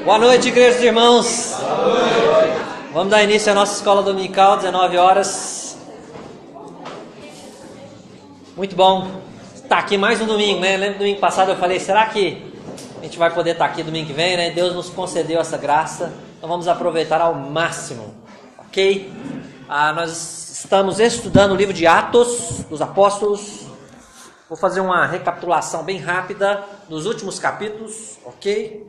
Boa noite, igreja dos irmãos. Vamos dar início à nossa escola dominical, 19 horas. Muito bom estar aqui mais um domingo, né? Lembra do domingo passado eu falei, será que a gente vai poder estar aqui domingo que vem, né? Deus nos concedeu essa graça, então vamos aproveitar ao máximo, ok? Nós estamos estudando o livro de Atos dos Apóstolos. Vou fazer uma recapitulação bem rápida dos últimos capítulos, ok?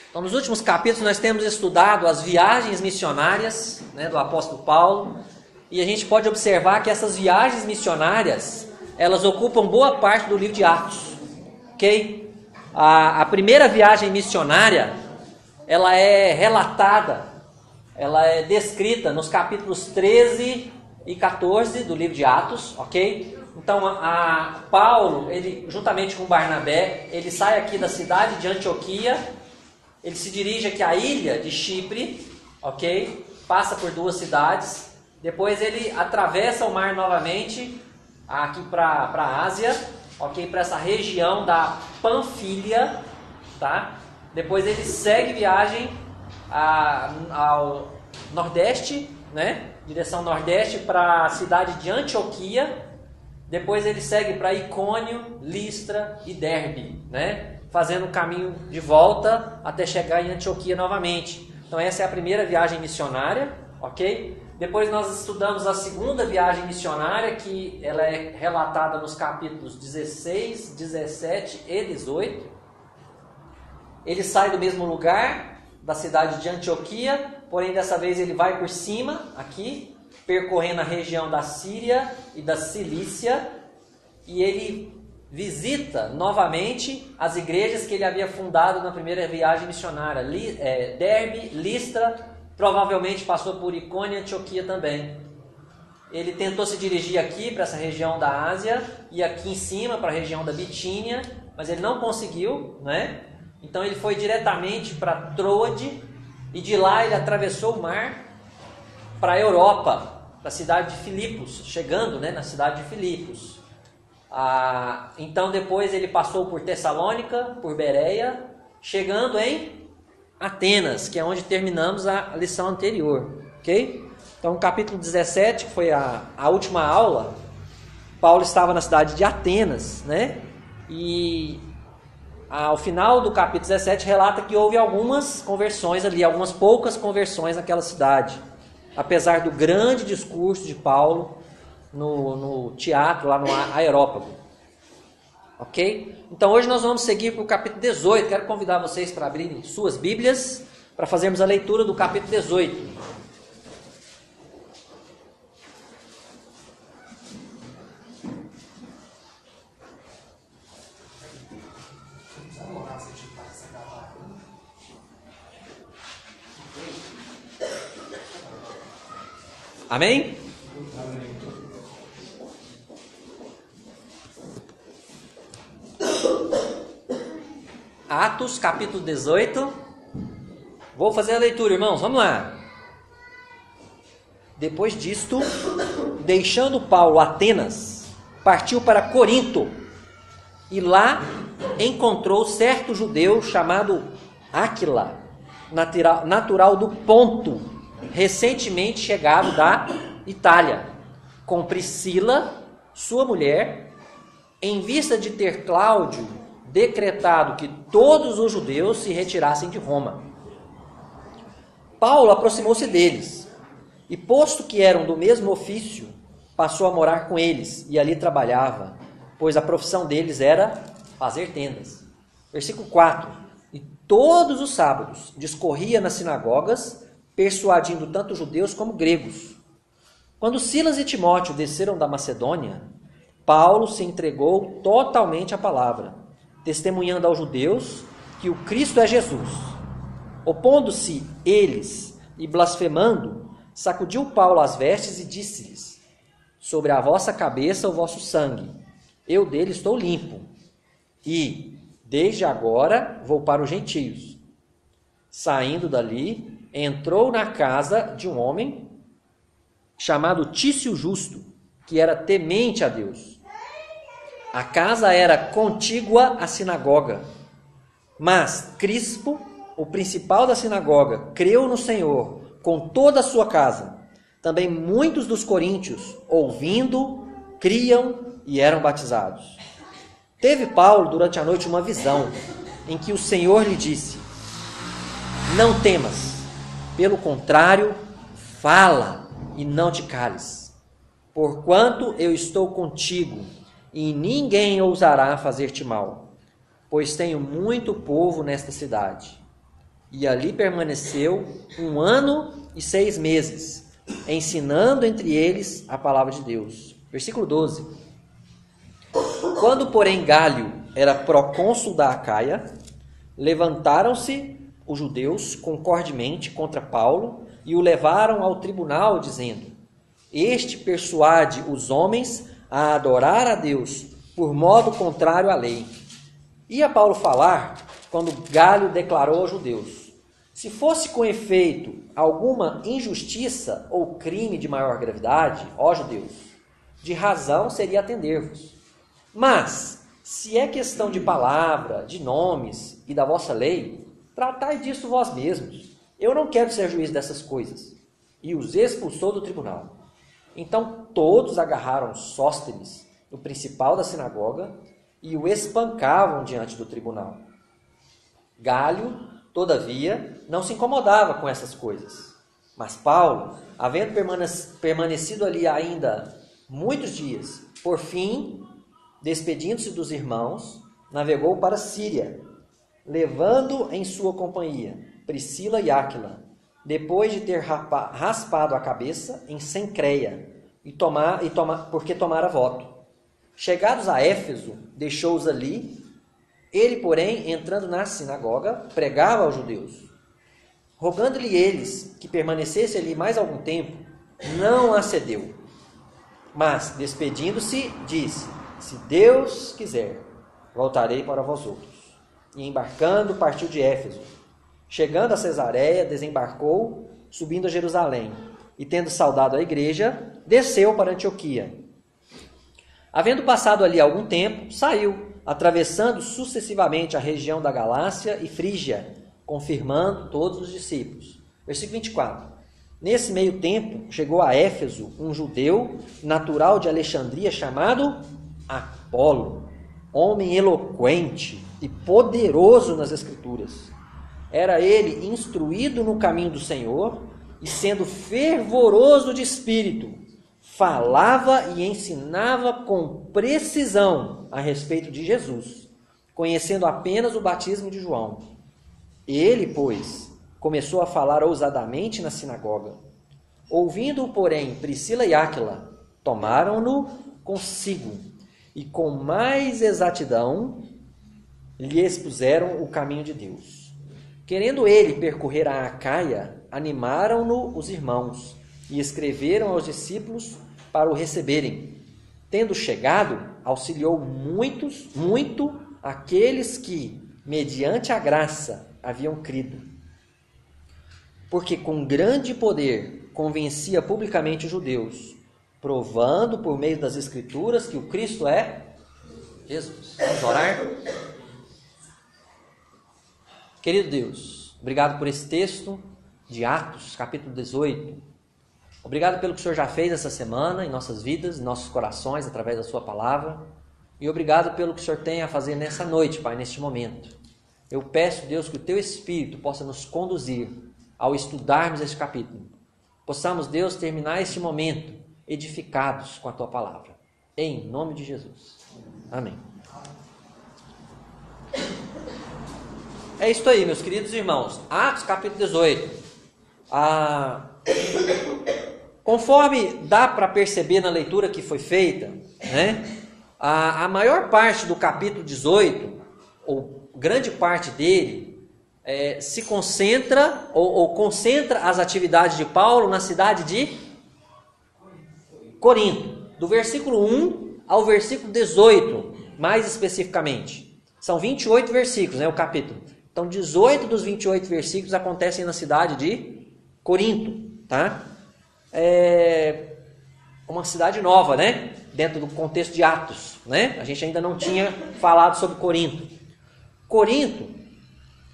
Então, nos últimos capítulos nós temos estudado as viagens missionárias, né, do apóstolo Paulo, e a gente pode observar que essas viagens missionárias, elas ocupam boa parte do livro de Atos, ok? A primeira viagem missionária, ela é relatada, ela é descrita nos capítulos 13 e 14 do livro de Atos, ok? Então, Paulo, ele, juntamente com Barnabé, ele sai aqui da cidade de Antioquia, ele se dirige aqui à ilha de Chipre, ok? Passa por duas cidades, depois ele atravessa o mar novamente, aqui para a Ásia, ok? Para essa região da Panfilha, tá? Depois ele segue viagem ao nordeste, né? Direção nordeste para a cidade de Antioquia. Depois ele segue para Icônio, Listra e Derbe, né? Fazendo o caminho de volta até chegar em Antioquia novamente. Então essa é a primeira viagem missionária, ok? Depois nós estudamos a segunda viagem missionária, que ela é relatada nos capítulos 16, 17 e 18. Ele sai do mesmo lugar, da cidade de Antioquia, porém dessa vez ele vai por cima, aqui, percorrendo a região da Síria e da Cilícia, e ele visita novamente as igrejas que ele havia fundado na primeira viagem missionária, Derbe, Listra, provavelmente passou por Icônio e Antioquia também. Ele tentou se dirigir aqui para essa região da Ásia e aqui em cima para a região da Bitínia, mas ele não conseguiu, né? Então ele foi diretamente para Troade e de lá ele atravessou o mar para a Europa, para a cidade de Filipos, chegando, né, na cidade de Filipos. Então depois ele passou por Tessalônica, por Bereia, chegando em Atenas, que é onde terminamos a lição anterior, ok? Então capítulo 17, que foi a última aula, Paulo estava na cidade de Atenas, né? E ao final do capítulo 17 relata que houve algumas conversões ali, algumas poucas conversões naquela cidade, apesar do grande discurso de Paulo no teatro, lá no Aerópago. Ok? Então hoje nós vamos seguir para o capítulo 18. Quero convidar vocês para abrirem suas Bíblias, para fazermos a leitura do capítulo 18. Amém? Atos, capítulo 18. Vou fazer a leitura, irmãos. Vamos lá. Depois disto, deixando Paulo Atenas, partiu para Corinto. E lá encontrou certo judeu chamado Áquila, natural do Ponto, recentemente chegado da Itália, com Priscila, sua mulher, em vista de ter Cláudio decretado que todos os judeus se retirassem de Roma. Paulo aproximou-se deles, e posto que eram do mesmo ofício, passou a morar com eles, e ali trabalhava, pois a profissão deles era fazer tendas. Versículo 4. E todos os sábados discorria nas sinagogas, persuadindo tanto judeus como gregos. Quando Silas e Timóteo desceram da Macedônia, Paulo se entregou totalmente à palavra, testemunhando aos judeus que o Cristo é Jesus. Opondo-se eles e blasfemando, sacudiu Paulo as vestes e disse-lhes: sobre a vossa cabeça o vosso sangue, eu dele estou limpo, e desde agora vou para os gentios. Saindo dali, entrou na casa de um homem chamado Tício Justo, que era temente a Deus. A casa era contígua à sinagoga. Mas Crispo, o principal da sinagoga, creu no Senhor com toda a sua casa. Também muitos dos coríntios, ouvindo, criam e eram batizados. Teve Paulo durante a noite uma visão, em que o Senhor lhe disse: não temas, pelo contrário, fala e não te cales, porquanto eu estou contigo, e ninguém ousará fazer-te mal, pois tenho muito povo nesta cidade. E ali permaneceu 1 ano e 6 meses, ensinando entre eles a palavra de Deus. Versículo 12. Quando, porém, Gálio era procônsul da Acaia, levantaram-se os judeus concordemente contra Paulo e o levaram ao tribunal, dizendo: este persuade os homens a adorar a Deus por modo contrário à lei. Ia Paulo falar quando Gálio declarou aos judeus: se fosse com efeito alguma injustiça ou crime de maior gravidade, ó judeus, de razão seria atender-vos. Mas, se é questão de palavra, de nomes e da vossa lei, tratai disso vós mesmos. Eu não quero ser juiz dessas coisas. E os expulsou do tribunal. Então todos agarraram Sóstenes, o principal da sinagoga, e o espancavam diante do tribunal. Gálio, todavia, não se incomodava com essas coisas. Mas Paulo, havendo permanecido ali ainda muitos dias, por fim, despedindo-se dos irmãos, navegou para a Síria, levando em sua companhia Priscila e Áquila, depois de ter raspado a cabeça em Cencreia, porque tomara voto. Chegados a Éfeso, deixou-os ali. Ele, porém, entrando na sinagoga, pregava aos judeus. Rogando-lhe eles que permanecesse ali mais algum tempo, não acedeu. Mas, despedindo-se, disse: se Deus quiser, voltarei para vós outros. E embarcando, partiu de Éfeso. Chegando a Cesareia, desembarcou, subindo a Jerusalém. E tendo saudado a igreja, desceu para Antioquia. Havendo passado ali algum tempo, saiu, atravessando sucessivamente a região da Galácia e Frígia, confirmando todos os discípulos. Versículo 24. Nesse meio tempo, chegou a Éfeso um judeu natural de Alexandria chamado Apolo, homem eloquente e poderoso nas Escrituras. Era ele instruído no caminho do Senhor e, sendo fervoroso de espírito, falava e ensinava com precisão a respeito de Jesus, conhecendo apenas o batismo de João. Ele, pois, começou a falar ousadamente na sinagoga. Ouvindo-o, porém, Priscila e Áquila, tomaram-no consigo e com mais exatidão lhe expuseram o caminho de Deus. Querendo ele percorrer a Acaia, animaram-no os irmãos e escreveram aos discípulos para o receberem. Tendo chegado, auxiliou muito aqueles que, mediante a graça, haviam crido. Porque com grande poder convencia publicamente os judeus, provando por meio das Escrituras que o Cristo é Jesus. Vamos orar? Querido Deus, obrigado por esse texto de Atos, capítulo 18. Obrigado pelo que o Senhor já fez essa semana em nossas vidas, em nossos corações, através da sua palavra. E obrigado pelo que o Senhor tem a fazer nessa noite, Pai, neste momento. Eu peço, Deus, que o Teu Espírito possa nos conduzir ao estudarmos este capítulo. Possamos, Deus, terminar este momento edificados com a Tua palavra. Em nome de Jesus. Amém. É isso aí, meus queridos irmãos. Atos capítulo 18. Conforme dá para perceber na leitura que foi feita, né, a maior parte do capítulo 18, ou grande parte dele, se concentra ou concentra as atividades de Paulo na cidade de Corinto. Do versículo 1 ao versículo 18, mais especificamente. São 28 versículos, né, o capítulo. Então, 18 dos 28 versículos acontecem na cidade de Corinto, tá? É uma cidade nova, né? Dentro do contexto de Atos, né? A gente ainda não tinha falado sobre Corinto. Corinto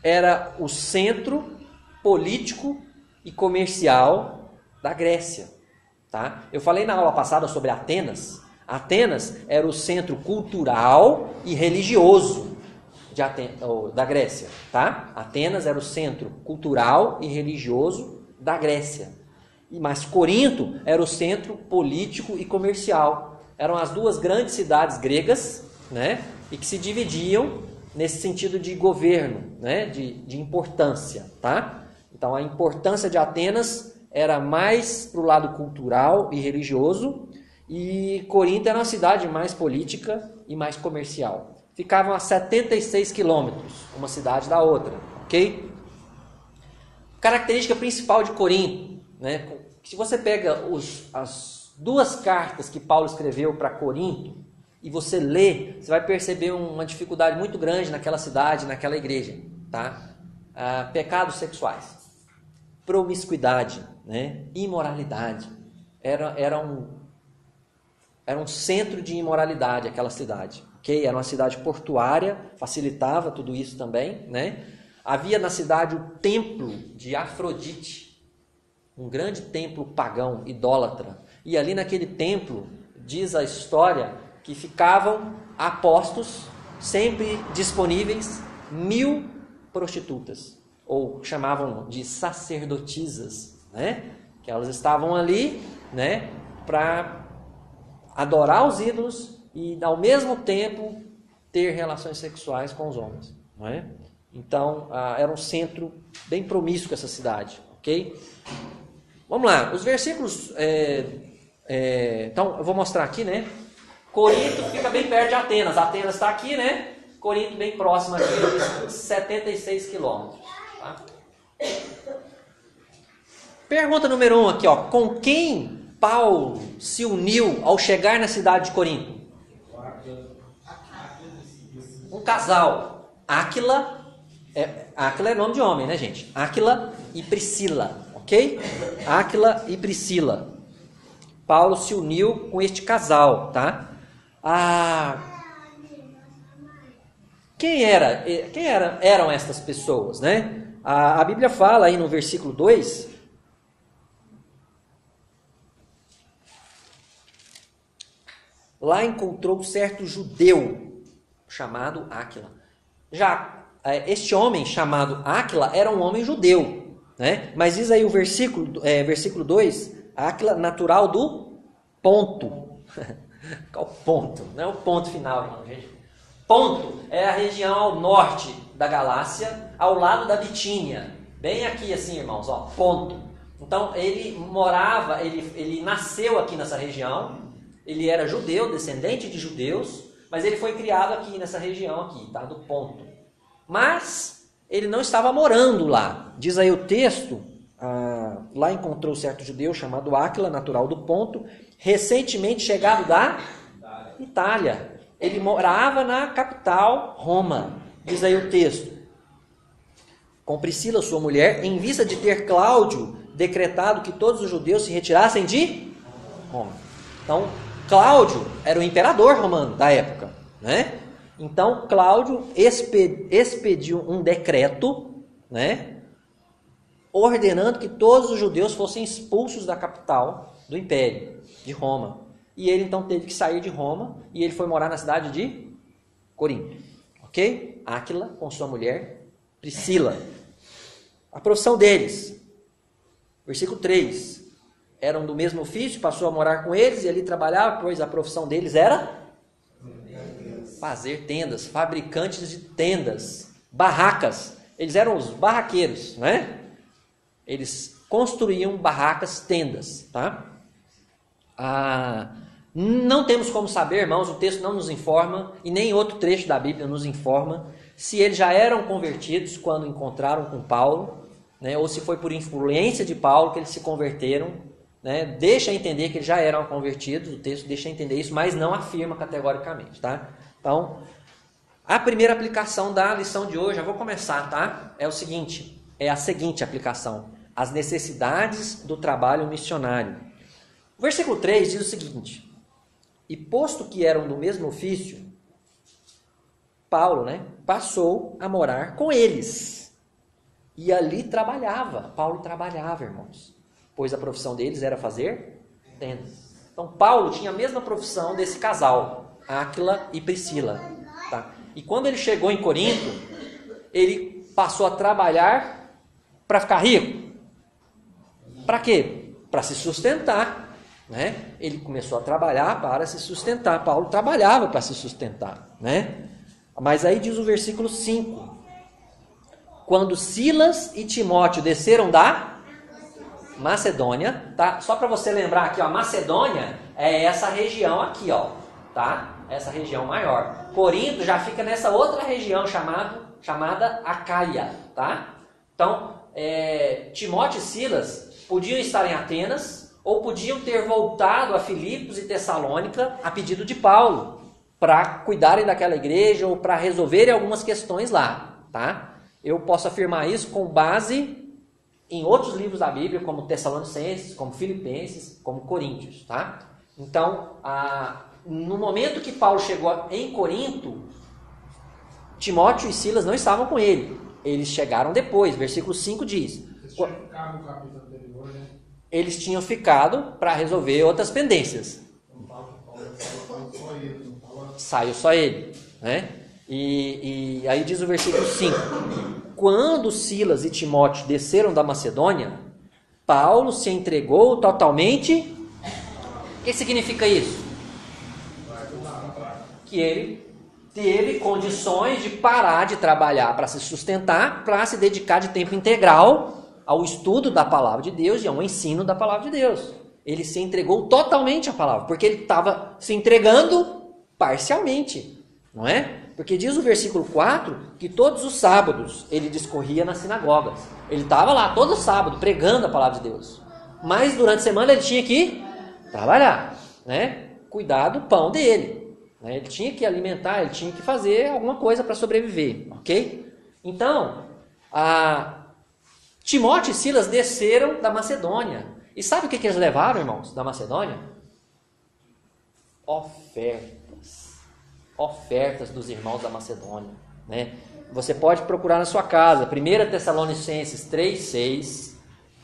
era o centro político e comercial da Grécia. Tá? Eu falei na aula passada sobre Atenas. Atenas era o centro cultural e religioso da Grécia. Tá? Atenas era o centro cultural e religioso da Grécia. Mas Corinto era o centro político e comercial. Eram as duas grandes cidades gregas, né? E que se dividiam nesse sentido de governo, né? de importância. Tá? Então a importância de Atenas era mais para o lado cultural e religioso, e Corinto era uma cidade mais política e mais comercial. Ficavam a 76 quilômetros, uma cidade da outra, ok? Característica principal de Corinto, né? Se você pega as duas cartas que Paulo escreveu para Corinto, e você lê, você vai perceber uma dificuldade muito grande naquela cidade, naquela igreja, tá? Pecados sexuais, promiscuidade, né? Imoralidade. Era um centro de imoralidade aquela cidade, ok? Era uma cidade portuária, facilitava tudo isso também, né? Havia na cidade o templo de Afrodite, um grande templo pagão, idólatra. E ali naquele templo, diz a história, que ficavam apostos, sempre disponíveis, 1000 prostitutas, ou chamavam de sacerdotisas, né? Que elas estavam ali, né, para adorar os ídolos e ao mesmo tempo ter relações sexuais com os homens, não é? Então era um centro bem promíscuo essa cidade, ok? Vamos lá, os versículos. Então eu vou mostrar aqui, né? Corinto fica bem perto de Atenas. Atenas está aqui, né? Corinto bem próximo aqui, 76 quilômetros. Tá? Pergunta número 1 aqui, ó. Com quem Paulo se uniu ao chegar na cidade de Corinto? Um casal. Áquila é nome de homem, né, gente? Áquila e Priscila, ok? Áquila e Priscila. Paulo se uniu com este casal, tá? Quem eram estas pessoas, né? A Bíblia fala aí no versículo 2... Lá encontrou certo judeu chamado Áquila. Já este homem chamado Áquila era um homem judeu, né? Mas diz aí o versículo 2, Áquila natural do Ponto. Qual ponto? Não é o ponto final, não, gente. Ponto é a região ao norte da Galácia, ao lado da Bitínia. Bem aqui assim, irmãos, ó, Ponto. Então ele morava, ele nasceu aqui nessa região. Ele era judeu, descendente de judeus, mas ele foi criado aqui nessa região aqui, tá? Do Ponto. Mas ele não estava morando lá. Diz aí o texto, lá encontrou certo judeu chamado Áquila, natural do Ponto, recentemente chegado da Itália. Ele morava na capital, Roma. Diz aí o texto. Com Priscila, sua mulher, em vista de ter Cláudio decretado que todos os judeus se retirassem de Roma. Então, Cláudio era o imperador romano da época, né? Então, Cláudio expediu um decreto, né, ordenando que todos os judeus fossem expulsos da capital do império, de Roma. E ele então teve que sair de Roma e ele foi morar na cidade de Corinto, ok? Áquila com sua mulher Priscila. A profissão deles, versículo 3... Eram do mesmo ofício, passou a morar com eles e ali trabalhava, pois a profissão deles era fazer tendas, fabricantes de tendas, barracas. Eles eram os barraqueiros, né? Eles construíam barracas, tendas, tá? Não temos como saber, irmãos, o texto não nos informa, e nem outro trecho da Bíblia nos informa, se eles já eram convertidos quando encontraram com Paulo, né? Ou se foi por influência de Paulo que eles se converteram. Né? Deixa entender que eles já eram convertidos, o texto deixa entender isso, mas não afirma categoricamente, tá? Então, a primeira aplicação da lição de hoje, já vou começar, tá? É a seguinte aplicação: as necessidades do trabalho missionário. O versículo 3 diz o seguinte: e posto que eram do mesmo ofício, Paulo, né, passou a morar com eles. E ali Paulo trabalhava, irmãos, pois a profissão deles era fazer tendas. Então Paulo tinha a mesma profissão desse casal, Áquila e Priscila. Tá? E quando ele chegou em Corinto, ele passou a trabalhar para ficar rico. Para quê? Para se sustentar. Né? Ele começou a trabalhar para se sustentar. Paulo trabalhava para se sustentar. Né? Mas aí diz o versículo 5. Quando Silas e Timóteo desceram da Macedônia, tá? Só para você lembrar aqui, ó, Macedônia é essa região aqui, ó, tá? Essa região maior. Corinto já fica nessa outra região chamada Acaia, tá? Então, Timóteo e Silas podiam estar em Atenas ou podiam ter voltado a Filipos e Tessalônica a pedido de Paulo para cuidarem daquela igreja ou para resolverem algumas questões lá, tá? Eu posso afirmar isso com base em outros livros da Bíblia, como Tessalonicenses, como Filipenses, como Coríntios, tá? Então, no momento que Paulo chegou em Corinto, Timóteo e Silas não estavam com ele. Eles chegaram depois, versículo 5 diz. Eles tinham ficado para resolver outras pendências. Saiu só ele, né? E aí diz o versículo 5. Quando Silas e Timóteo desceram da Macedônia, Paulo se entregou totalmente. O que significa isso? Que ele teve condições de parar de trabalhar para se sustentar, para se dedicar de tempo integral ao estudo da palavra de Deus e ao ensino da palavra de Deus. Ele se entregou totalmente à palavra, porque ele estava se entregando parcialmente, não é? Porque diz o versículo 4 que todos os sábados ele discorria nas sinagogas. Ele estava lá todo sábado pregando a palavra de Deus. Mas durante a semana ele tinha que trabalhar, né? Cuidar do pão dele. Né? Ele tinha que alimentar, ele tinha que fazer alguma coisa para sobreviver, ok? Então, Timóteo e Silas desceram da Macedônia. E sabe o que eles levaram, irmãos, da Macedônia? Ofertas dos irmãos da Macedônia, né? Você pode procurar na sua casa, 1 Tessalonicenses 3:6,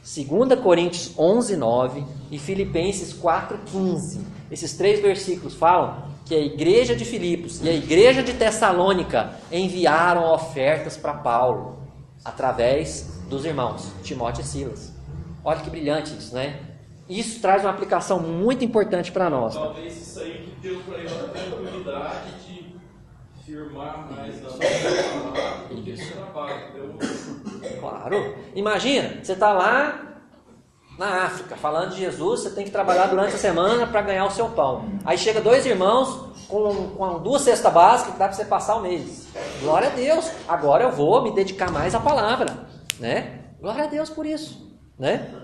2 Coríntios 11:9 e Filipenses 4:15. Esses 3 versículos falam que a igreja de Filipos e a igreja de Tessalônica enviaram ofertas para Paulo, através dos irmãos Timóteo e Silas. Olha que brilhante isso, né? Isso traz uma aplicação muito importante para nós. Talvez isso aí que deu para ele a tranquilidade de firmar mais na palavra do que esse trabalho. Claro. Imagina, você está lá na África, falando de Jesus, você tem que trabalhar durante a semana para ganhar o seu pão. Aí chega 2 irmãos com 2 cestas básicas que dá para você passar o mês. Glória a Deus, agora eu vou me dedicar mais à palavra, né? Glória a Deus por isso, né?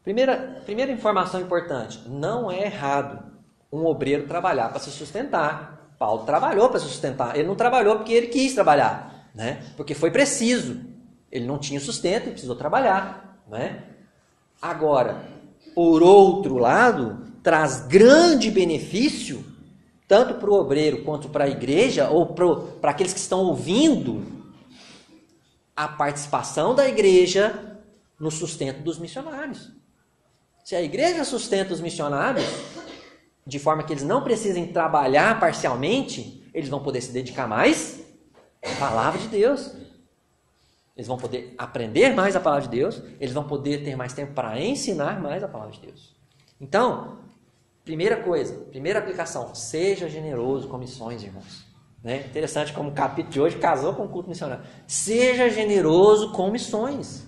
Primeira informação importante, não é errado um obreiro trabalhar para se sustentar. Paulo trabalhou para se sustentar, ele não trabalhou porque ele quis trabalhar, né? Porque foi preciso, ele não tinha sustento e precisou trabalhar, né? Agora, por outro lado, traz grande benefício, tanto para o obreiro quanto para a igreja, ou para aqueles que estão ouvindo, a participação da igreja no sustento dos missionários. Se a igreja sustenta os missionários, de forma que eles não precisem trabalhar parcialmente, eles vão poder se dedicar mais à palavra de Deus. Eles vão poder aprender mais a palavra de Deus, eles vão poder ter mais tempo para ensinar mais a palavra de Deus. Então, primeira coisa, primeira aplicação, seja generoso com missões, irmãos. Né? Interessante como o capítulo de hoje casou com o culto missionário. Seja generoso com missões.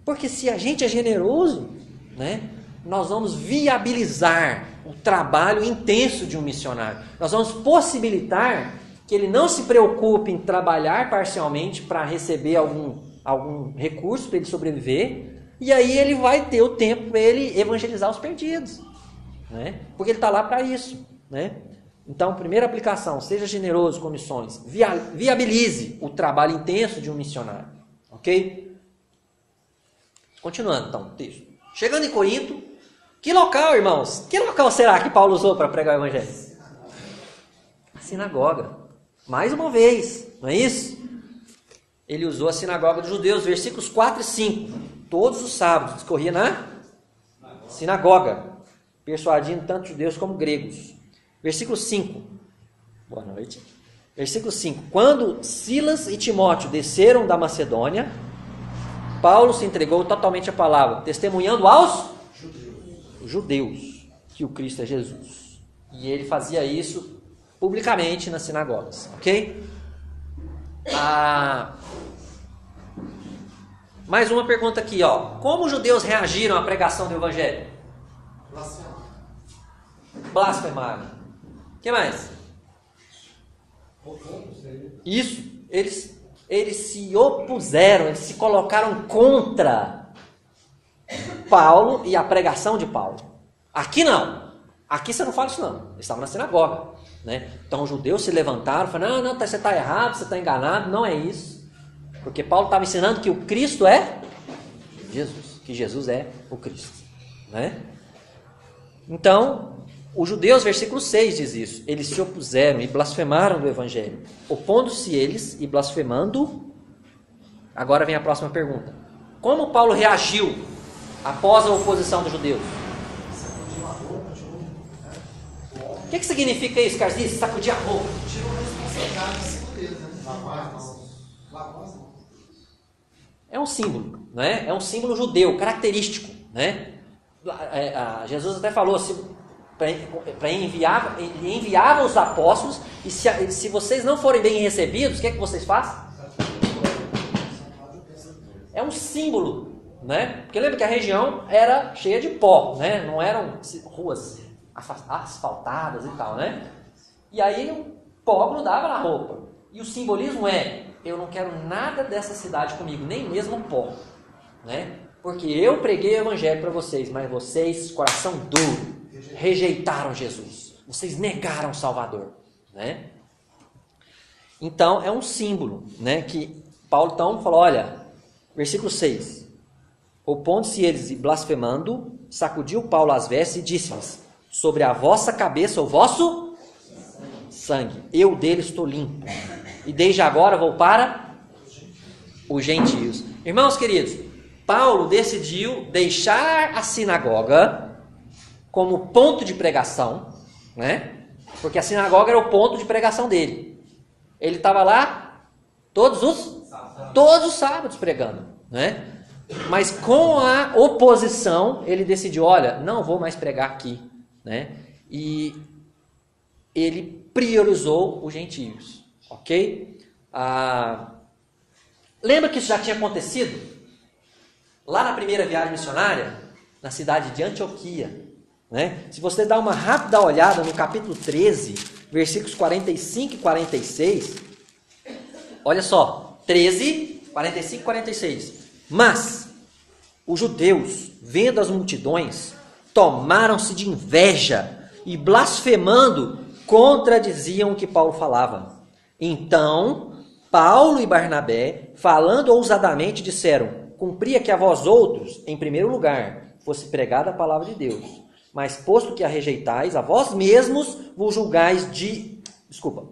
Porque se a gente é generoso, né, nós vamos viabilizar o trabalho intenso de um missionário. Nós vamos possibilitar que ele não se preocupe em trabalhar parcialmente para receber algum recurso para ele sobreviver, e aí ele vai ter o tempo para ele evangelizar os perdidos, né? Porque ele está lá para isso, né? Então, primeira aplicação, seja generoso com missões, viabilize o trabalho intenso de um missionário, ok? Continuando, então, o texto. Chegando em Corinto, que local, irmãos? Que local será que Paulo usou para pregar o evangelho? A sinagoga. Mais uma vez, não é isso? ele usou a sinagoga dos judeus, versículos 4 e 5. Todos os sábados discorria na sinagoga, persuadindo tanto judeus como gregos. Versículo 5. Boa noite. Versículo 5. Quando Silas e Timóteo desceram da Macedônia, Paulo se entregou totalmente à palavra, testemunhando aos judeus que o Cristo é Jesus. E ele fazia isso publicamente nas sinagogas. Ok? Mais uma pergunta aqui, ó. Como os judeus reagiram à pregação do Evangelho? Blasfemaram. O que mais? Isso. Eles se opuseram, eles se colocaram contra Paulo e a pregação de Paulo. Aqui não. Aqui você não fala isso não. Eles estavam na sinagoga, né? Então os judeus se levantaram e falaram, não, você está errado, você está enganado. Não é isso. Porque Paulo estava ensinando que o Cristo é Jesus. Que Jesus é o Cristo, né? Então, os judeus, versículo 6 diz isso. Eles se opuseram e blasfemaram do Evangelho. Opondo-se eles e blasfemando. Agora vem a próxima pergunta. Como Paulo reagiu após a oposição dos judeus? O que significa isso, Carlos? Sacudir a roupa. Tirou a responsabilidade de segureza, né? Lavar as mãos. É um símbolo, né? É um símbolo judeu, característico, né? Jesus até falou, ele enviava os apóstolos, e se vocês não forem bem recebidos, o que é que vocês fazem? É um símbolo, né? Porque lembra que a região era cheia de pó, né? Não eram ruas asfaltadas e tal, né? E aí o pó grudava na roupa. E o simbolismo é, eu não quero nada dessa cidade comigo, nem mesmo o pó, né? Porque eu preguei o evangelho para vocês, mas vocês, coração duro, rejeitaram Jesus. Vocês negaram o Salvador, né? Então, é um símbolo, né? Que Paulo então falou, olha, versículo 6. Opondo-se eles e blasfemando, sacudiu Paulo as vestes e disse-lhes, sobre a vossa cabeça o vosso sangue, eu dele estou limpo. E desde agora vou para os gentios. Irmãos queridos, Paulo decidiu deixar a sinagoga como ponto de pregação, né? Porque a sinagoga era o ponto de pregação dele. Ele estava lá todos os sábados pregando, né? Mas com a oposição, ele decidiu, olha, não vou mais pregar aqui, né? E ele priorizou os gentios, ok? Lembra que isso já tinha acontecido? Lá na primeira viagem missionária, na cidade de Antioquia, né? Se você dá uma rápida olhada no capítulo 13, versículos 45 e 46, olha só, 13, 45 e 46. Mas os judeus, vendo as multidões, tomaram-se de inveja e blasfemando, contradiziam o que Paulo falava. Então, Paulo e Barnabé, falando ousadamente, disseram, cumpria que a vós outros, em primeiro lugar, fosse pregada a palavra de Deus, mas posto que a rejeitais, a vós mesmos vos julgais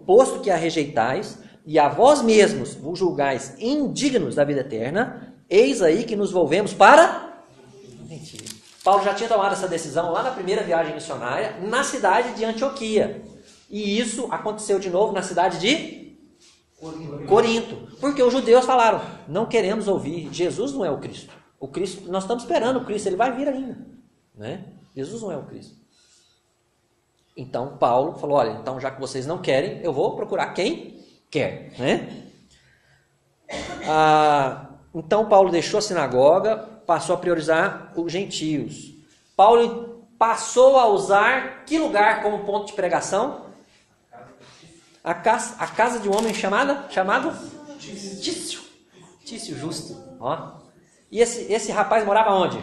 posto que a rejeitais, e a vós mesmos vos julgais indignos da vida eterna, eis aí que nos volvemos para... Mentira. Paulo já tinha tomado essa decisão lá na primeira viagem missionária, na cidade de Antioquia. E isso aconteceu de novo na cidade de Corinto. Porque os judeus falaram, não queremos ouvir, Jesus não é o Cristo. O Cristo, nós estamos esperando o Cristo, ele vai vir ainda, né? Jesus não é o Cristo. Então Paulo falou, olha, então já que vocês não querem, eu vou procurar quem quer, né? Então Paulo deixou a sinagoga, passou a priorizar os gentios. Paulo passou a usar que lugar como ponto de pregação? A casa de um homem chamado Tício Justo. Ó. E esse rapaz morava onde?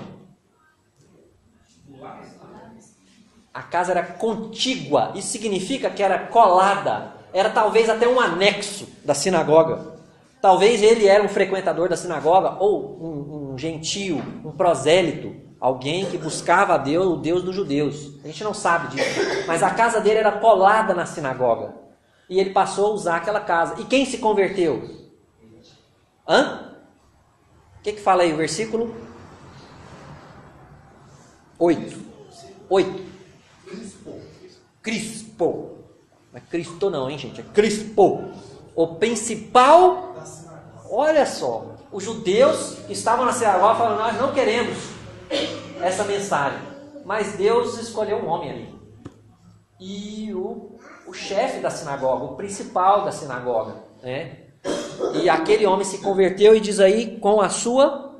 A casa era contígua, isso significa que era colada, era talvez até um anexo da sinagoga. Talvez ele era um frequentador da sinagoga, ou um gentio, um prosélito, alguém que buscava a Deus, o Deus dos judeus. A gente não sabe disso, mas a casa dele era colada na sinagoga. E ele passou a usar aquela casa. E quem se converteu? Hã? O que fala aí o versículo 8? Crispo. Não é Cristo não, hein, gente? É Crispo. O principal... Olha só. Os judeus que estavam na sinagoga falaram, nós não queremos essa mensagem. Mas Deus escolheu um homem ali. E o chefe da sinagoga, o principal da sinagoga, né? E aquele homem se converteu e diz aí, com a sua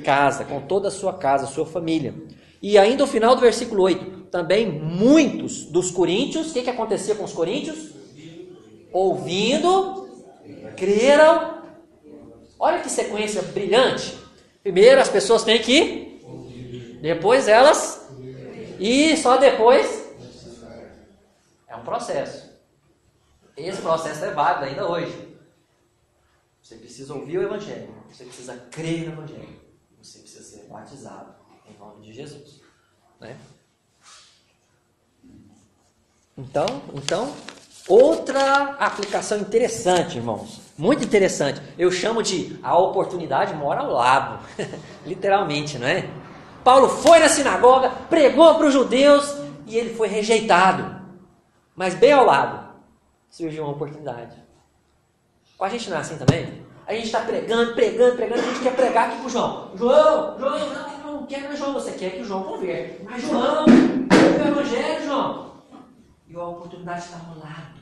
casa, com toda a sua casa, a sua família. E ainda o final do versículo 8, também muitos dos coríntios, o que acontecia com os coríntios? Ouvindo, creram. Olha que sequência brilhante. Primeiro as pessoas têm que ir, depois elas, e só depois. É um processo. Esse processo é válido ainda hoje. Você precisa ouvir o Evangelho, você precisa crer no Evangelho, você precisa ser batizado em nome de Jesus, né? Então, outra aplicação interessante, irmãos, muito interessante. Eu chamo de a oportunidade mora ao lado, literalmente, não é? Paulo foi na sinagoga, pregou para os judeus e ele foi rejeitado. Mas bem ao lado surgiu uma oportunidade. Com a gente não é assim também? A gente está pregando, a gente quer pregar aqui para o João. João, não quero João, você quer que o João converta. Mas João, o Evangelho, João. E a oportunidade está ao lado.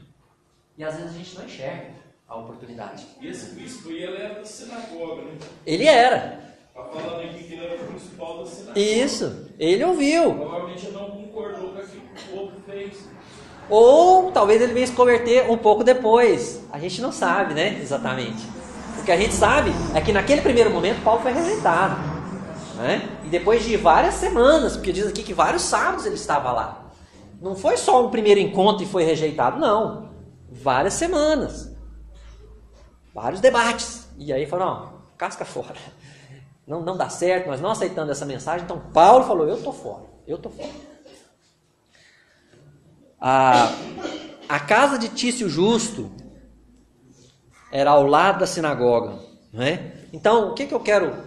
E às vezes a gente não enxerga a oportunidade. E esse bispo aí, ele era da sinagoga, né? Ele era. Está falando aqui que ele era o principal da sinagoga. Isso, ele ouviu. Provavelmente não concordou com aquilo que o povo fez. Ou talvez ele venha se converter um pouco depois. A gente não sabe, né? Exatamente. O que a gente sabe é que naquele primeiro momento Paulo foi rejeitado, né? E depois de várias semanas, porque diz aqui que vários sábados ele estava lá. Não foi só um primeiro encontro e foi rejeitado, não. Várias semanas. Vários debates. E aí falou, não, casca fora. Não dá certo, nós não aceitamos essa mensagem. Então Paulo falou, eu estou fora. A casa de Tício Justo era ao lado da sinagoga, não é? Então, o que eu quero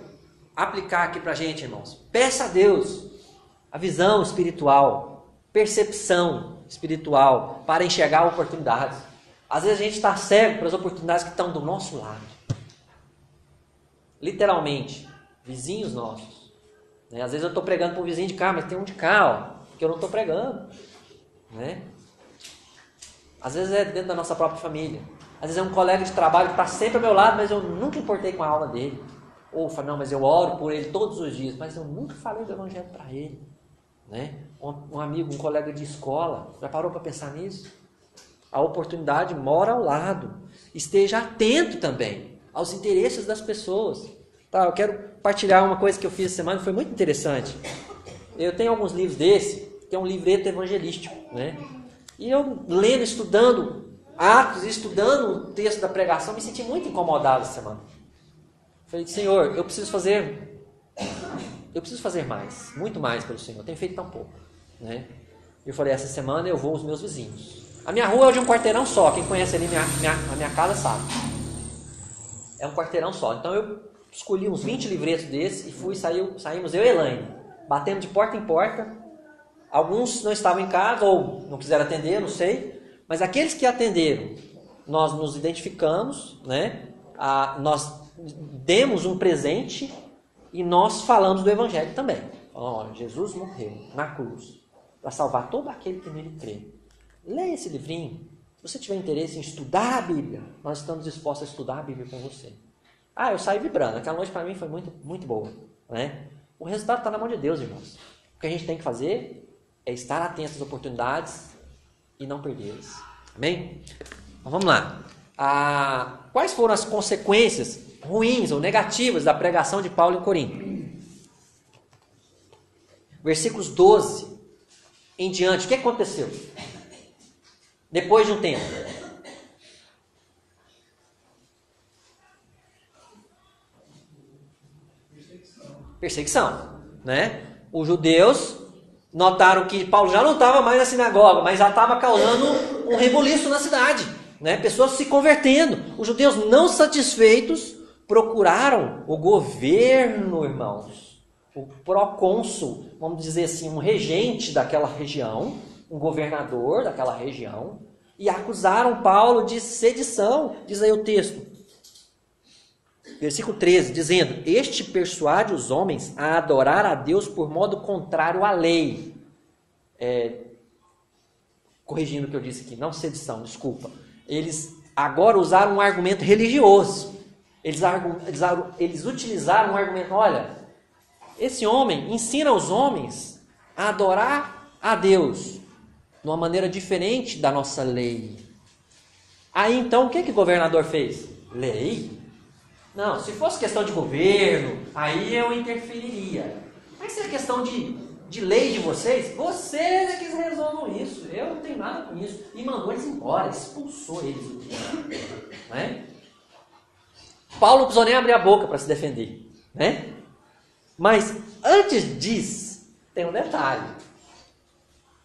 aplicar aqui para a gente, irmãos? Peça a Deus a visão espiritual, percepção espiritual para enxergar oportunidades. Às vezes a gente está cego para as oportunidades que estão do nosso lado. Literalmente, vizinhos nossos, né? Às vezes eu estou pregando para um vizinho de cá, mas tem um de cá, ó, que eu não estou pregando. Né? Às vezes é dentro da nossa própria família. Às vezes é um colega de trabalho que está sempre ao meu lado, mas eu nunca importei com a aula dele. Ou falo, não, mas eu oro por ele todos os dias, mas eu nunca falei do Evangelho para ele. Né? Um amigo, um colega de escola, já parou para pensar nisso? A oportunidade mora ao lado. Esteja atento também aos interesses das pessoas. Tá, eu quero partilhar uma coisa que eu fiz essa semana, foi muito interessante. Eu tenho alguns livros desse, que é um livreto evangelístico, né? E eu lendo, estudando Atos, estudando o texto da pregação, me senti muito incomodado essa semana. Falei, Senhor, eu preciso fazer mais, muito mais pelo Senhor, eu tenho feito tão pouco, né? Eu falei, essa semana eu vou aos meus vizinhos. A minha rua é de um quarteirão só, quem conhece ali a minha casa sabe. É um quarteirão só, então eu escolhi uns 20 livretos desses e saímos eu e Elaine, batendo de porta em porta. Alguns não estavam em casa ou não quiseram atender, não sei. Mas aqueles que atenderam, nós nos identificamos, né? Nós demos um presente e nós falamos do Evangelho também. Jesus morreu na cruz para salvar todo aquele que nele crê. Leia esse livrinho. Se você tiver interesse em estudar a Bíblia, nós estamos dispostos a estudar a Bíblia com você. Eu saí vibrando. Aquela noite para mim foi muito, muito boa, né? O resultado está na mão de Deus, irmãos. O que a gente tem que fazer é estar atento às oportunidades e não perdê-las. Amém? Então vamos lá. Quais foram as consequências ruins ou negativas da pregação de Paulo em Corinto? Versículos 12 em diante. O que aconteceu? Depois de um tempo. Perseguição, né? Os judeus notaram que Paulo já não estava mais na sinagoga, mas já estava causando um rebuliço na cidade, né? Pessoas se convertendo. Os judeus não satisfeitos procuraram o governo, irmãos, o procônsul, vamos dizer assim, um regente daquela região, um governador daquela região, e acusaram Paulo de sedição, diz aí o texto. Versículo 13, dizendo: este persuade os homens a adorar a Deus por modo contrário à lei. Corrigindo o que eu disse aqui, não sedição, desculpa. Eles agora usaram um argumento religioso. Eles utilizaram um argumento: olha, esse homem ensina os homens a adorar a Deus de uma maneira diferente da nossa lei. Aí então, o que o governador fez? Lei? Não, se fosse questão de governo, aí eu interferiria. Mas se é questão de lei de vocês é que resolvam isso. Eu não tenho nada com isso. E mandou eles embora, expulsou eles. Né? Paulo não precisou nem abrir a boca para se defender. Né? Mas antes disso, tem um detalhe.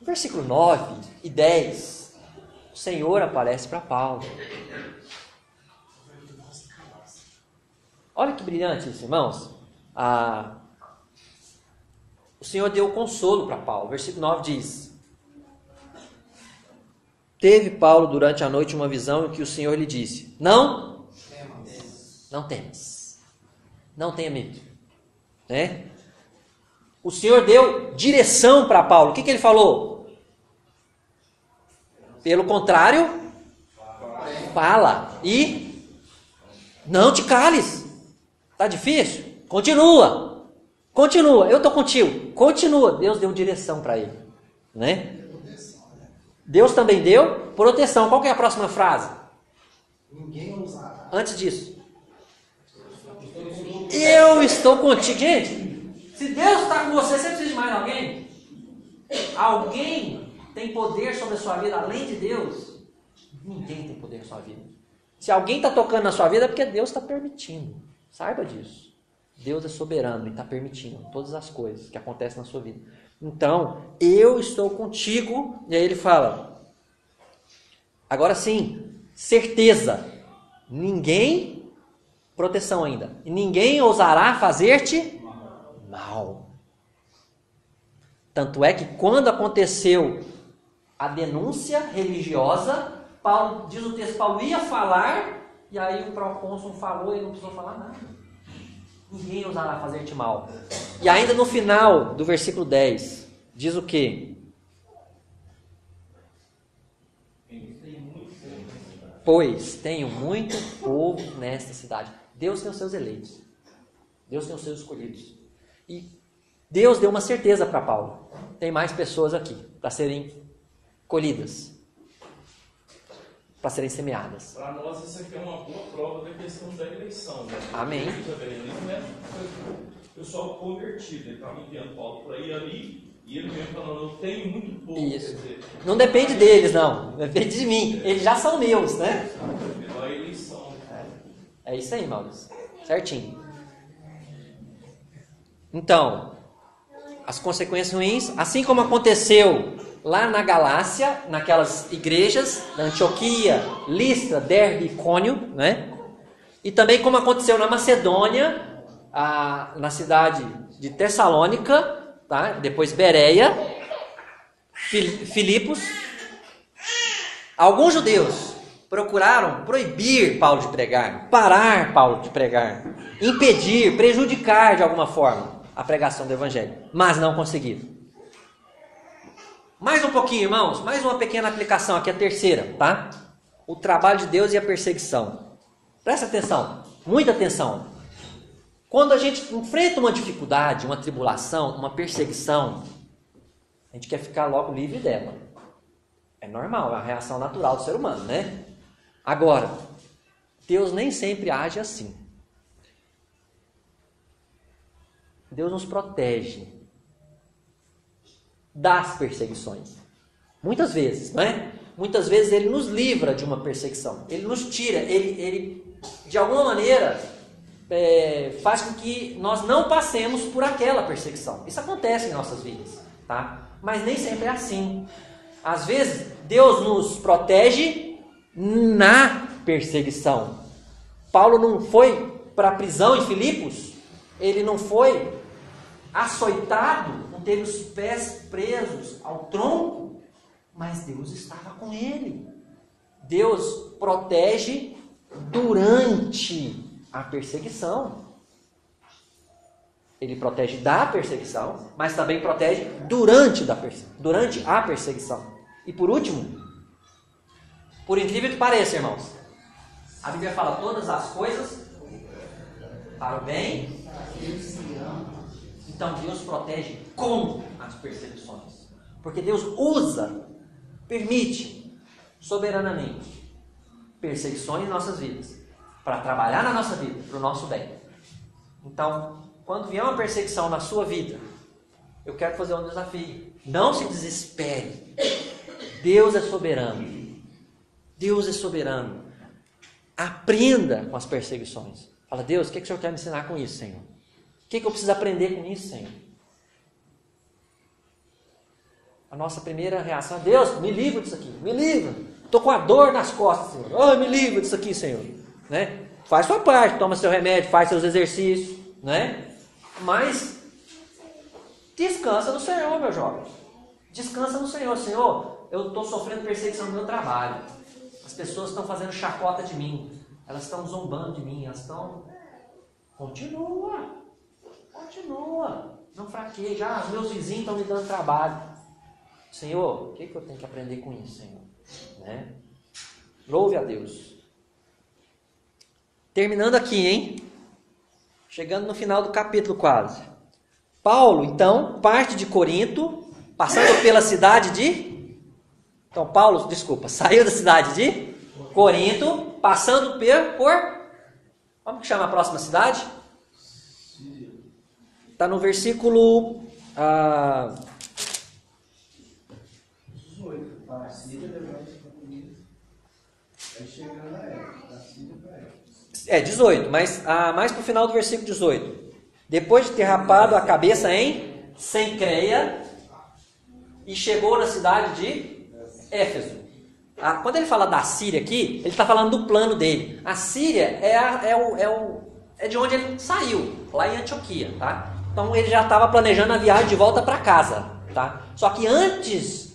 No versículo 9 e 10, o Senhor aparece para Paulo. Olha que brilhante isso, irmãos. O Senhor deu consolo para Paulo. Versículo 9 diz: teve Paulo durante a noite uma visão em que o Senhor lhe disse: não temas, não tenha medo. Né? O Senhor deu direção para Paulo. O que ele falou? Pelo contrário, fala e não te cales. Está difícil? Continua. Eu estou contigo. Continua. Deus deu direção para ele. Né? Deus também deu proteção. Qual que é a próxima frase? Ninguém usará. Antes disso. Eu estou contigo. Gente, se Deus está com você, você precisa de mais alguém? Alguém tem poder sobre a sua vida além de Deus? Ninguém tem poder na sua vida. Se alguém está tocando na sua vida é porque Deus está permitindo. Saiba disso. Deus é soberano e está permitindo todas as coisas que acontecem na sua vida. Então, eu estou contigo. E aí ele fala: agora sim, certeza. Ninguém, proteção ainda, e ninguém ousará fazer-te mal. Tanto é que quando aconteceu a denúncia religiosa, Paulo, diz o texto, Paulo ia falar. E aí o procônsul falou e ele não precisou falar nada. Ninguém ousará fazer-te mal. E ainda no final do versículo 10, diz o quê? Pois tenho muito povo nesta cidade. Deus tem os seus eleitos. Deus tem os seus escolhidos. E Deus deu uma certeza para Paulo. Tem mais pessoas aqui para serem colhidas, para serem semeadas. Para nós isso aqui é uma boa prova da questão da eleição. Né? Amém. Ele não é pessoal convertido, ele estava enviando Paulo para ir ali, e ele mesmo falando: eu tenho muito povo. Isso. Não depende deles, não. Depende de mim. Eles já são meus, né? Pela eleição. É isso aí, Maurício. Certinho. Então, as consequências ruins, assim como aconteceu lá na Galácia, naquelas igrejas da Antioquia, Listra, Derbe e Icônio, né? E também como aconteceu na Macedônia, na cidade de Tessalônica, tá? Depois Bereia, Filipos. Alguns judeus procuraram proibir Paulo de pregar, parar Paulo de pregar, impedir, prejudicar de alguma forma a pregação do evangelho, mas não conseguiram. Mais um pouquinho, irmãos, mais uma pequena aplicação aqui, a terceira, tá? O trabalho de Deus e a perseguição. Presta atenção, muita atenção. Quando a gente enfrenta uma dificuldade, uma tribulação, uma perseguição, a gente quer ficar logo livre dela. É normal, é uma reação natural do ser humano, né? Agora, Deus nem sempre age assim. Deus nos protege das perseguições. Muitas vezes, não é? Muitas vezes Ele nos livra de uma perseguição. Ele nos tira, Ele de alguma maneira, faz com que nós não passemos por aquela perseguição. Isso acontece em nossas vidas, tá? Mas nem sempre é assim. Às vezes, Deus nos protege na perseguição. Paulo não foi para a prisão em Filipos, ele não foi açoitado, não teve os pés presos ao tronco, mas Deus estava com ele. Deus protege durante a perseguição. Ele protege da perseguição, mas também protege durante a perseguição. E por último, por incrível que pareça, irmãos, a Bíblia fala todas as coisas para o bem. Então Deus protege com as perseguições. Porque Deus permite soberanamente perseguições em nossas vidas, para trabalhar na nossa vida, para o nosso bem. Então, quando vier uma perseguição na sua vida, eu quero fazer um desafio. Não se desespere. Deus é soberano. Deus é soberano. Aprenda com as perseguições. Fala, Deus, o que o Senhor quer me ensinar com isso, Senhor? O que eu preciso aprender com isso, Senhor? A nossa primeira reação é, Deus, me livra disso aqui, me livra. Estou com a dor nas costas, Senhor. Oh, me livra disso aqui, Senhor. Né? Faz sua parte, toma seu remédio, faz seus exercícios, né? Mas descansa no Senhor, meu jovem. Descansa no Senhor. Senhor, eu estou sofrendo perseguição no meu trabalho. As pessoas estão fazendo chacota de mim. Elas estão zombando de mim. Elas estão... Continua. Não fraqueja. Os meus vizinhos estão me dando trabalho. Senhor, o que eu tenho que aprender com isso, Senhor? Né? Louve a Deus. Terminando aqui, hein? Chegando no final do capítulo quase. Paulo, então, parte de Corinto, passando pela cidade de... Então, Paulo, saiu da cidade de Corinto, passando por... Como que chama a próxima cidade? Está no versículo... 18. A Síria levanta para Corinto. Aí chegando a época, da Síria para época. 18, mas mais para o final do versículo 18. Depois de ter rapado a cabeça em Cencreia, e chegou na cidade de Éfeso. Quando ele fala da Síria aqui, ele está falando do plano dele. A Síria é de onde ele saiu, lá em Antioquia, tá? Então ele já estava planejando a viagem de volta para casa, tá? Só que antes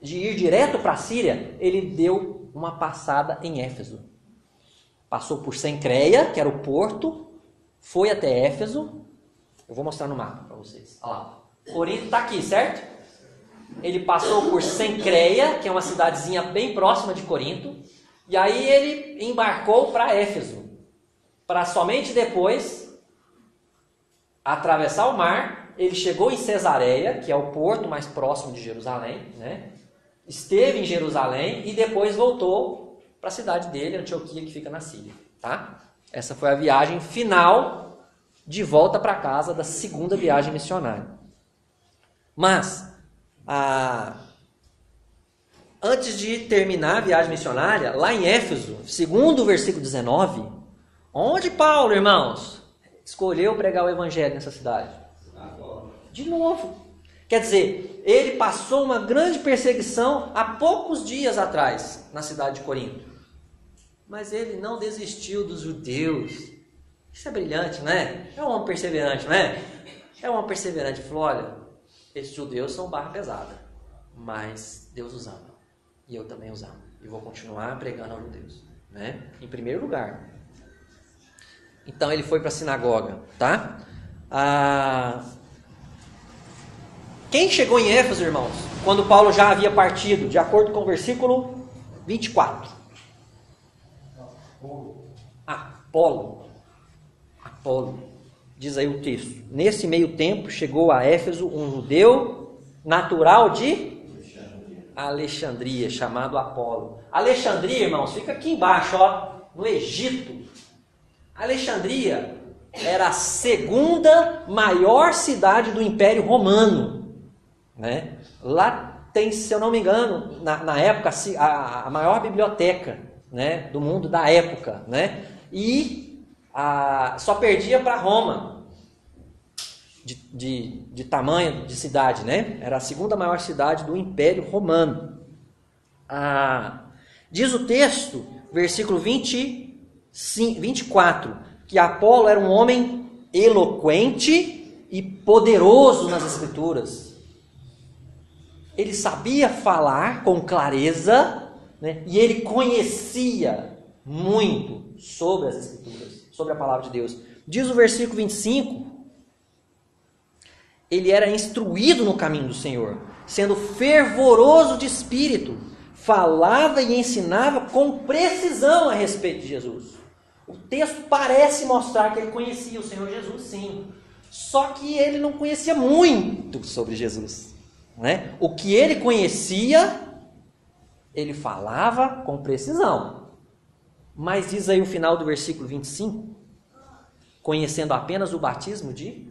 de ir direto para a Síria, ele deu uma passada em Éfeso. Passou por Cencreia, que era o porto, foi até Éfeso. Eu vou mostrar no mapa para vocês. Olha lá. Corinto está aqui, certo? Ele passou por Cencreia, que é uma cidadezinha bem próxima de Corinto. E aí ele embarcou para Éfeso, para somente depois atravessar o mar. Ele chegou em Cesareia, que é o porto mais próximo de Jerusalém, né? Esteve em Jerusalém e depois voltou para a cidade dele, Antioquia, que fica na Síria, tá? Essa foi a viagem final de volta para casa da segunda viagem missionária. Mas, antes de terminar a viagem missionária, lá em Éfeso, segundo o versículo 19, onde Paulo, irmãos, escolheu pregar o evangelho nessa cidade? De novo. Quer dizer, ele passou uma grande perseguição há poucos dias atrás, na cidade de Corinto. Mas ele não desistiu dos judeus. Isso é brilhante, não é? É um homem perseverante, não é? É um homem perseverante. Ele falou, olha, esses judeus são barra pesada, mas Deus os ama. E eu também os amo. E vou continuar pregando aos judeus, né? Em primeiro lugar. Então ele foi para a sinagoga, tá? Quem chegou em Éfeso, irmãos, quando Paulo já havia partido, de acordo com o versículo 24? Apolo. Diz aí o texto. Nesse meio tempo chegou a Éfeso um judeu natural de Alexandria, chamado Apolo. Alexandria, irmãos, fica aqui embaixo, ó, no Egito. Alexandria era a segunda maior cidade do Império Romano. Né? Lá tem, se eu não me engano, na época, a maior biblioteca, né, do mundo da época. Né? E só perdia para Roma, de tamanho de cidade. Né? Era a segunda maior cidade do Império Romano. Diz o texto, versículo 24, que Apolo era um homem eloquente e poderoso nas Escrituras. Ele sabia falar com clareza, né? E ele conhecia muito sobre as Escrituras, sobre a palavra de Deus. Diz o versículo 25, ele era instruído no caminho do Senhor, sendo fervoroso de espírito, falava e ensinava com precisão a respeito de Jesus. O texto parece mostrar que ele conhecia o Senhor Jesus, sim. Só que ele não conhecia muito sobre Jesus, né? O que ele conhecia, ele falava com precisão. Mas diz aí o final do versículo 25, conhecendo apenas o batismo de...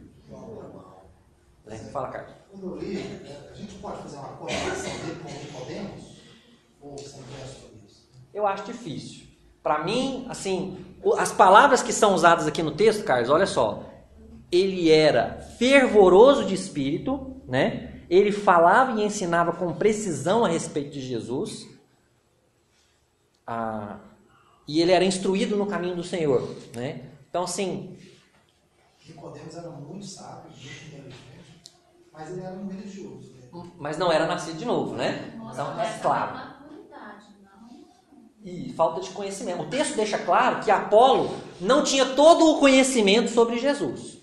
Fala, Carlos. Quando eu li, a gente pode fazer uma correlação dele com Nicodemos? Ou você não pensa sobre isso? Eu acho difícil. Para mim, assim, as palavras que são usadas aqui no texto, Carlos, olha só. Ele era fervoroso de espírito, né? Ele falava e ensinava com precisão a respeito de Jesus. E ele era instruído no caminho do Senhor, né? Então, assim... Nicodemos era muito sábio, muito inteligente, mas ele era um religioso. Né? Mas não era nascido de novo, né? Então, é claro. E falta de conhecimento. O texto deixa claro que Apolo não tinha todo o conhecimento sobre Jesus.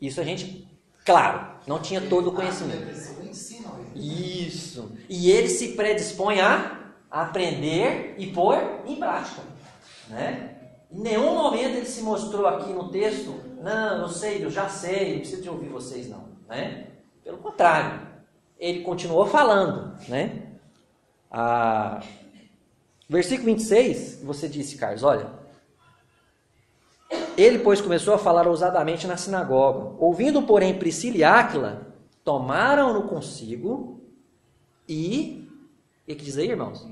Isso a gente, claro, não tinha todo o conhecimento. Isso. E ele se predispõe a aprender e pôr em prática, né? Em nenhum momento ele se mostrou aqui no texto, não, eu sei, eu já sei, não preciso de ouvir vocês não, né? Pelo contrário, ele continuou falando, né? Versículo 26, você disse, Carlos, olha, ele, pois, começou a falar ousadamente na sinagoga. Ouvindo, porém, Priscila e Áquila, tomaram-no consigo e... O que diz aí, irmãos?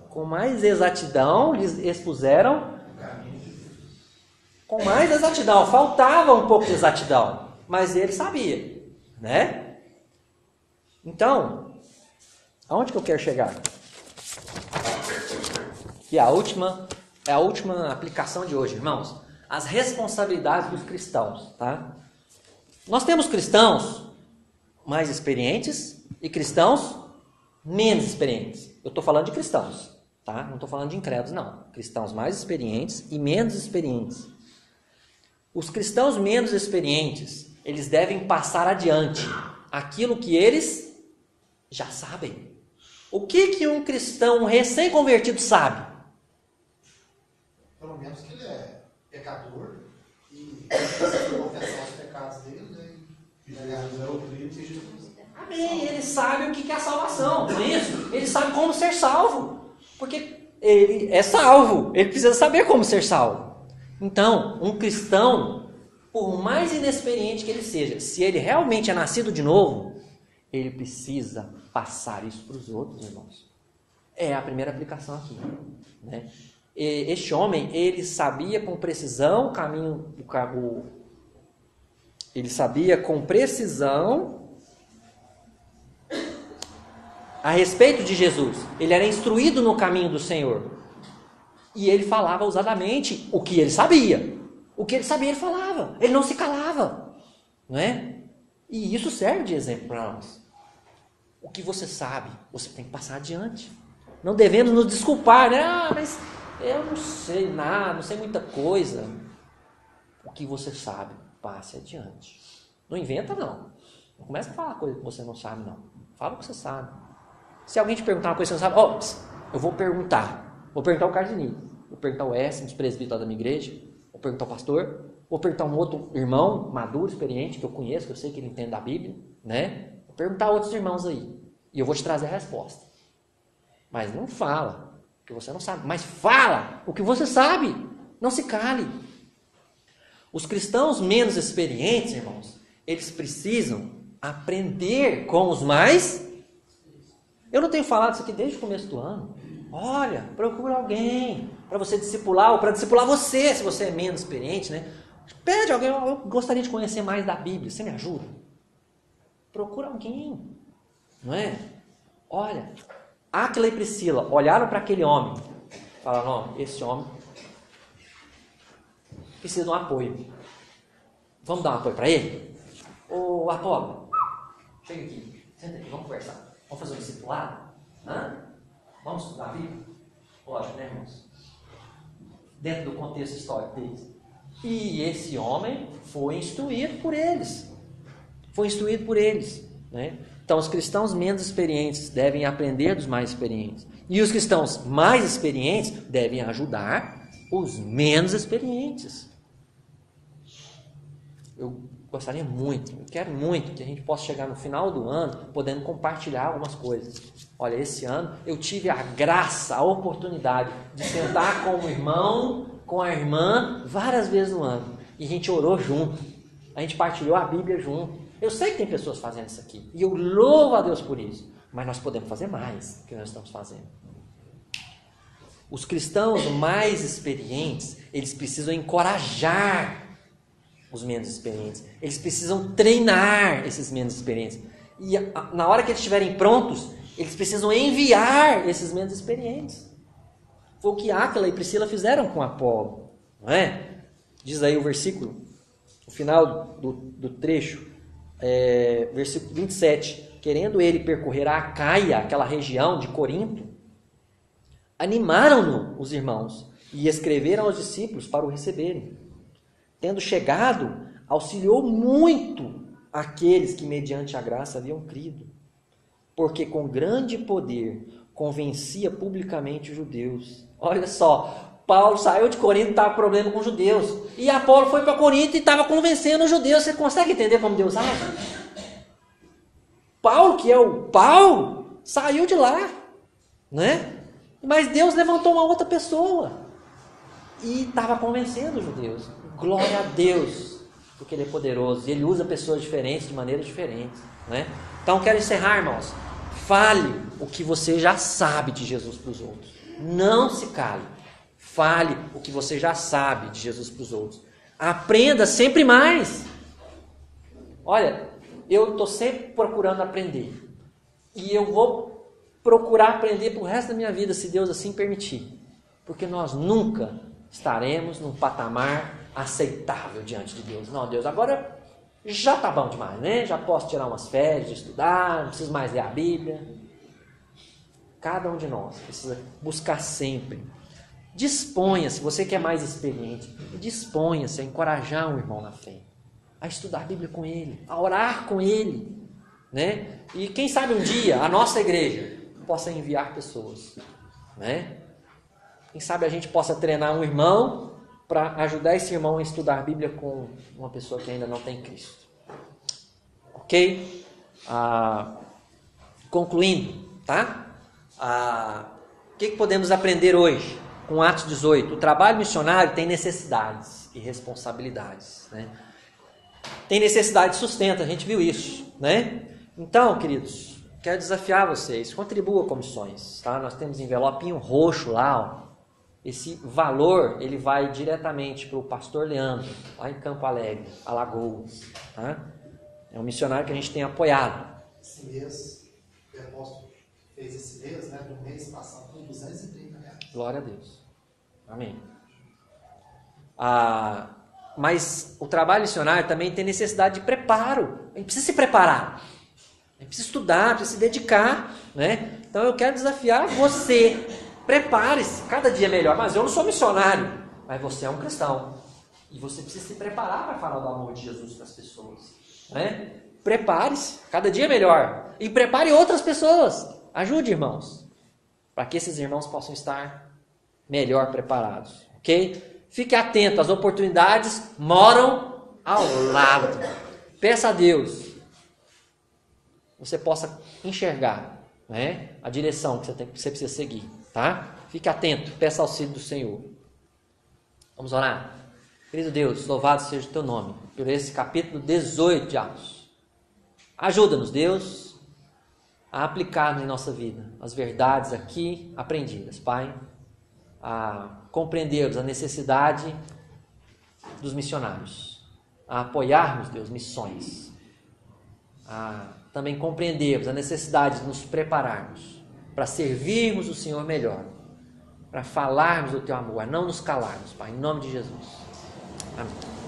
Com mais exatidão lhes expuseram. Com mais exatidão. Faltava um pouco de exatidão, mas ele sabia, né? Então, aonde que eu quero chegar? Que é a última aplicação de hoje, irmãos. As responsabilidades dos cristãos, tá? Nós temos cristãos mais experientes e cristãos menos experientes. Eu estou falando de cristãos, tá? Não estou falando de incrédulos, não. Cristãos mais experientes e menos experientes. Os cristãos menos experientes, eles devem passar adiante aquilo que eles já sabem. O que um cristão recém-convertido sabe? Pelo menos que ele é pecador e precisa confessar os pecados dele, né? E Jesus é o Cristo e Jesus. Amém. Ele sabe o que é a salvação, não é isso? Ele sabe como ser salvo, porque ele é salvo, ele precisa saber como ser salvo. Então, um cristão, por mais inexperiente que ele seja, se ele realmente é nascido de novo, ele precisa passar isso para os outros, irmãos. É a primeira aplicação aqui, né? Este homem, ele sabia com precisão o caminho, ele sabia com precisão a respeito de Jesus. Ele era instruído no caminho do Senhor. E ele falava ousadamente o que ele sabia. O que ele sabia, ele falava. Ele não se calava, não é? E isso serve de exemplo para nós. O que você sabe, você tem que passar adiante. Não devemos nos desculpar, né? Mas eu não sei nada, não sei muita coisa. O que você sabe, passe adiante. Não inventa, não. Não comece a falar coisa que você não sabe, não. Fala o que você sabe. Se alguém te perguntar uma coisa que você não sabe, eu vou perguntar. Vou perguntar o Cardinito, vou perguntar o S, um dos presbíteros da minha igreja, vou perguntar o pastor, vou perguntar um outro irmão maduro, experiente, que eu conheço, que eu sei que ele entende da Bíblia, né? Vou perguntar a outros irmãos aí. E eu vou te trazer a resposta. Mas não fala o que você não sabe. Mas fala o que você sabe. Não se cale. Os cristãos menos experientes, irmãos, eles precisam aprender com os mais... Eu não tenho falado isso aqui desde o começo do ano. Olha, procura alguém para você discipular, ou para discipular você, se você é menos experiente, né? Pede alguém, eu gostaria de conhecer mais da Bíblia, você me ajuda? Procura alguém, não é? Olha, Áquila e Priscila olharam para aquele homem, falaram, não, esse homem precisa de um apoio. Vamos dar um apoio para ele? Ô Apolo, chega aqui, senta aqui, vamos conversar. Vamos fazer um discipulado? Vamos estudar a Bíblia? Lógico, né, irmãos? Dentro do contexto histórico deles. E esse homem foi instruído por eles. Né? Então, os cristãos menos experientes devem aprender dos mais experientes. E os cristãos mais experientes devem ajudar os menos experientes. Eu gostaria muito, eu quero muito que a gente possa chegar no final do ano podendo compartilhar algumas coisas. Olha, esse ano eu tive a graça, a oportunidade de sentar com o irmão, com a irmã, várias vezes no ano. E a gente orou junto, a gente partilhou a Bíblia junto. Eu sei que tem pessoas fazendo isso aqui, e eu louvo a Deus por isso. Mas nós podemos fazer mais do que nós estamos fazendo. Os cristãos mais experientes, eles precisam encorajar os menos experientes. Eles precisam treinar esses menos experientes. E na hora que eles estiverem prontos, eles precisam enviar esses menos experientes. Foi o que Áquila e Priscila fizeram com Apolo. Não é? Diz aí o versículo, o final do trecho, versículo 27. Querendo ele percorrer a Acaia, aquela região de Corinto, animaram-no os irmãos e escreveram aos discípulos para o receberem. Tendo chegado, auxiliou muito aqueles que mediante a graça haviam crido, porque com grande poder convencia publicamente os judeus. Olha só, Paulo saiu de Corinto e estava com problema com os judeus, e Apolo foi para Corinto e estava convencendo os judeus. Você consegue entender como Deus age? Paulo, que é o Paulo, saiu de lá, né? Mas Deus levantou uma outra pessoa e estava convencendo os judeus. Glória a Deus, porque Ele é poderoso e Ele usa pessoas diferentes de maneiras diferentes, né? Então quero encerrar, irmãos. Fale o que você já sabe de Jesus para os outros. Não se cale. Fale o que você já sabe de Jesus para os outros. Aprenda sempre mais. Olha, eu estou sempre procurando aprender. E eu vou procurar aprender para o resto da minha vida, se Deus assim permitir. Porque nós nunca estaremos num patamar aceitável diante de Deus. Não, Deus, agora já está bom demais, né? Já posso tirar umas férias de estudar, não preciso mais ler a Bíblia. Cada um de nós precisa buscar sempre. Disponha-se, você que é mais experiente, disponha-se a encorajar um irmão na fé, a estudar a Bíblia com ele, a orar com ele, né? E quem sabe um dia a nossa igreja possa enviar pessoas, né? Quem sabe a gente possa treinar um irmão para ajudar esse irmão a estudar a Bíblia com uma pessoa que ainda não tem Cristo. Ok? Concluindo, tá? O que podemos aprender hoje com Atos 18? O trabalho missionário tem necessidades e responsabilidades, né? Tem necessidade de sustento, a gente viu isso, né? Então, queridos, quero desafiar vocês, contribua com missões, tá? Nós temos envelopinho roxo lá, ó. Esse valor, ele vai diretamente para o pastor Leandro, lá em Campo Alegre, Alagoas, tá? É um missionário que a gente tem apoiado. Esse mês, o apóstolo fez esse mês, né, do mês passado, com 230 reais. Glória a Deus. Amém. Mas o trabalho missionário também tem necessidade de preparo. A gente precisa se preparar. A gente precisa estudar, precisa se dedicar, né? Então eu quero desafiar você. Prepare-se, cada dia é melhor. Mas eu não sou missionário, mas você é um cristão. E você precisa se preparar para falar do amor de Jesus para as pessoas, né? Prepare-se, cada dia é melhor. E prepare outras pessoas. Ajude, irmãos, para que esses irmãos possam estar melhor preparados, ok? Fique atento, as oportunidades moram ao lado. Peça a Deus que você possa enxergar, né, a direção que você precisa seguir. Tá? Fique atento, peça auxílio do Senhor. Vamos orar. Querido Deus, louvado seja o teu nome por esse capítulo 18 de Atos. Ajuda-nos, Deus, a aplicar em nossa vida as verdades aqui aprendidas, Pai, a compreendermos a necessidade dos missionários, a apoiarmos, Deus, missões, a também compreendermos a necessidade de nos prepararmos para servirmos o Senhor melhor, para falarmos do teu amor, a não nos calarmos, Pai, em nome de Jesus. Amém.